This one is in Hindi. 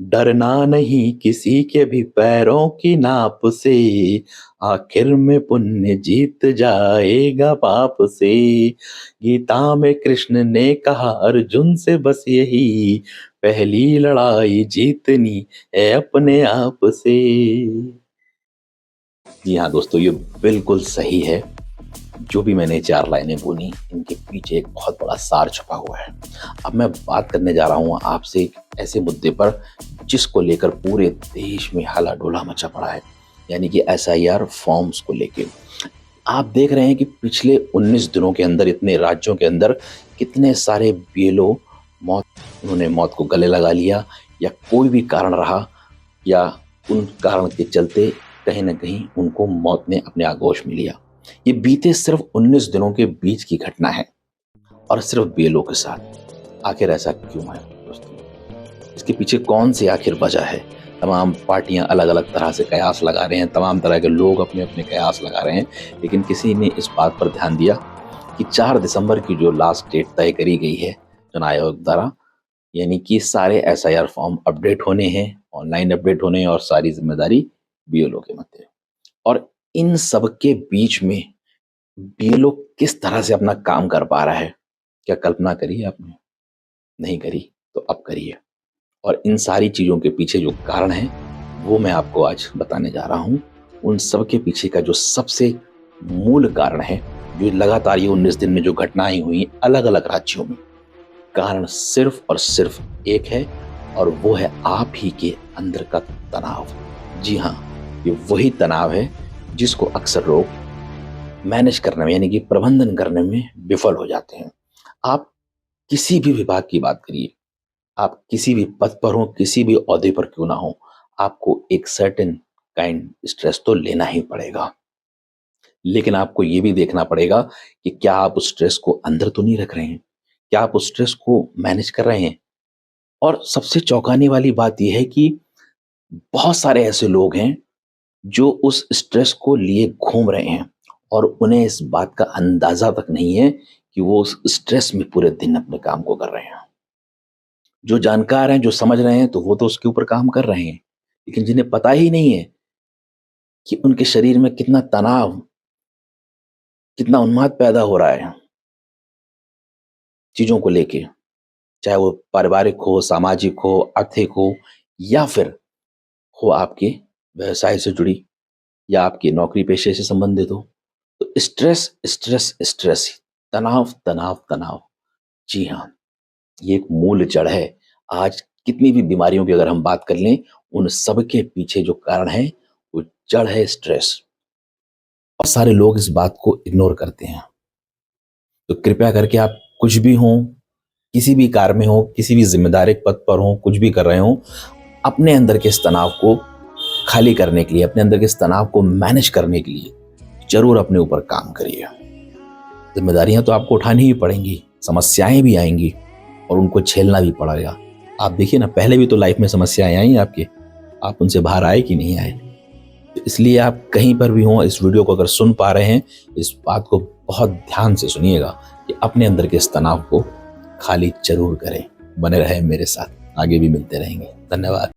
डरना नहीं किसी के भी पैरों की नाप से, आखिर में पुण्य जीत जाएगा पाप से। गीता में कृष्ण ने कहा अर्जुन से बस यही, पहली लड़ाई जीतनी है अपने आप से। जी हाँ दोस्तों, ये बिल्कुल सही है। जो भी मैंने 4 लाइनें बोली, इनके पीछे एक बहुत बड़ा सार छुपा हुआ है। अब मैं बात करने जा रहा हूँ आपसे एक ऐसे मुद्दे पर जिसको लेकर पूरे देश में हला-डोला मचा पड़ा है, यानी कि एसआईआर फॉर्म्स को लेके। आप देख रहे हैं कि पिछले 19 दिनों के अंदर इतने राज्यों के अंदर कितने सारे बीएलओ उन्होंने मौत को गले लगा लिया, या कोई भी कारण रहा, या उन कारण के चलते कहीं न कहीं उनको मौत ने अपने आगोश में लिया। ये बीते सिर्फ 19 दिनों के बीच की घटना है, और सिर्फ बीएलओ के साथ। आखिर ऐसा क्यों है दोस्तों? इसके पीछे कौन सी आखिर वजह है? तमाम पार्टियां अलग-अलग तरह से कयास लगा रहे हैं, तमाम तरह के लोग अपने-अपने कयास लगा रहे हैं, लेकिन किसी ने इस बात पर ध्यान दिया कि 4 दिसंबर की जो लास्ट डेट तय करी गई है चुनाव आयोग द्वारा, यानी कि सारे एसआईआर फॉर्म अपडेट होने हैं, ऑनलाइन अपडेट होने हैं, और सारी जिम्मेदारी बीएलओ के मध्य है। और इन सब के बीच में बीएलओ किस तरह से अपना काम कर पा रहा है, क्या कल्पना करी है आपने? नहीं करी तो अब करिए। और इन सारी चीज़ों के पीछे जो कारण है वो मैं आपको आज बताने जा रहा हूँ। उन सब के पीछे का जो सबसे मूल कारण है, जो लगातार ये 19 दिन में जो घटनाएं हुई अलग-अलग राज्यों में, कारण सिर्फ और सिर्फ एक है, और वो है आप ही के अंदर का तनाव। जी हाँ, ये वही तनाव है जिसको अक्सर लोग मैनेज करने में, यानी कि प्रबंधन करने में विफल हो जाते हैं। आप किसी भी विभाग की बात करिए, आप किसी भी पद पर हो, किसी भी ओहदे पर क्यों ना हो, आपको एक सर्टेन काइंड स्ट्रेस तो लेना ही पड़ेगा। लेकिन आपको ये भी देखना पड़ेगा कि क्या आप उस स्ट्रेस को अंदर तो नहीं रख रहे हैं? क्या आप उस स्ट्रेस को मैनेज कर रहे हैं? और सबसे चौंकाने वाली बात ये है कि बहुत सारे ऐसे लोग हैं जो उस स्ट्रेस को लिए घूम रहे हैं, और उन्हें इस बात का अंदाजा तक नहीं है कि वो उस स्ट्रेस में पूरे दिन अपने काम को कर रहे हैं। जो जानकार हैं, जो समझ रहे हैं, तो वो तो उसके ऊपर काम कर रहे हैं, लेकिन जिन्हें पता ही नहीं है कि उनके शरीर में कितना तनाव, कितना उन्माद पैदा हो रहा है चीज़ों को लेके, चाहे वो पारिवारिक हो, सामाजिक हो, आर्थिक हो, या फिर हो आपके व्यवसाय से जुड़ी, या आपकी नौकरी पेशे से संबंधित हो। तो स्ट्रेस, स्ट्रेस, स्ट्रेस, तनाव, तनाव, तनाव। जी हाँ, ये एक मूल जड़ है। आज कितनी भी बीमारियों की अगर हम बात कर लें, उन सब के पीछे जो कारण है, वो जड़ है स्ट्रेस। बहुत सारे लोग इस बात को इग्नोर करते हैं। तो कृपया करके आप कुछ भी हों, किसी भी कार्य में हो, किसी भी ज़िम्मेदारी पद पर हो, कुछ भी कर रहे हों, अपने अंदर के इस तनाव को खाली करने के लिए, अपने अंदर के इस तनाव को मैनेज करने के लिए ज़रूर अपने ऊपर काम करिए। ज़िम्मेदारियाँ तो आपको उठानी ही पड़ेंगी, समस्याएँ भी आएँगी, और उनको झेलना भी पड़ेगा। आप देखिए ना, पहले भी तो लाइफ में समस्याएँ आई आपके, आप उनसे बाहर आए कि नहीं आए? तो इसलिए आप कहीं पर भी हों, इस वीडियो को अगर सुन पा रहे हैं, इस बात को बहुत ध्यान से सुनिएगा कि अपने अंदर के इस तनाव को खाली ज़रूर करें। बने रहें मेरे साथ, आगे भी मिलते रहेंगे। धन्यवाद।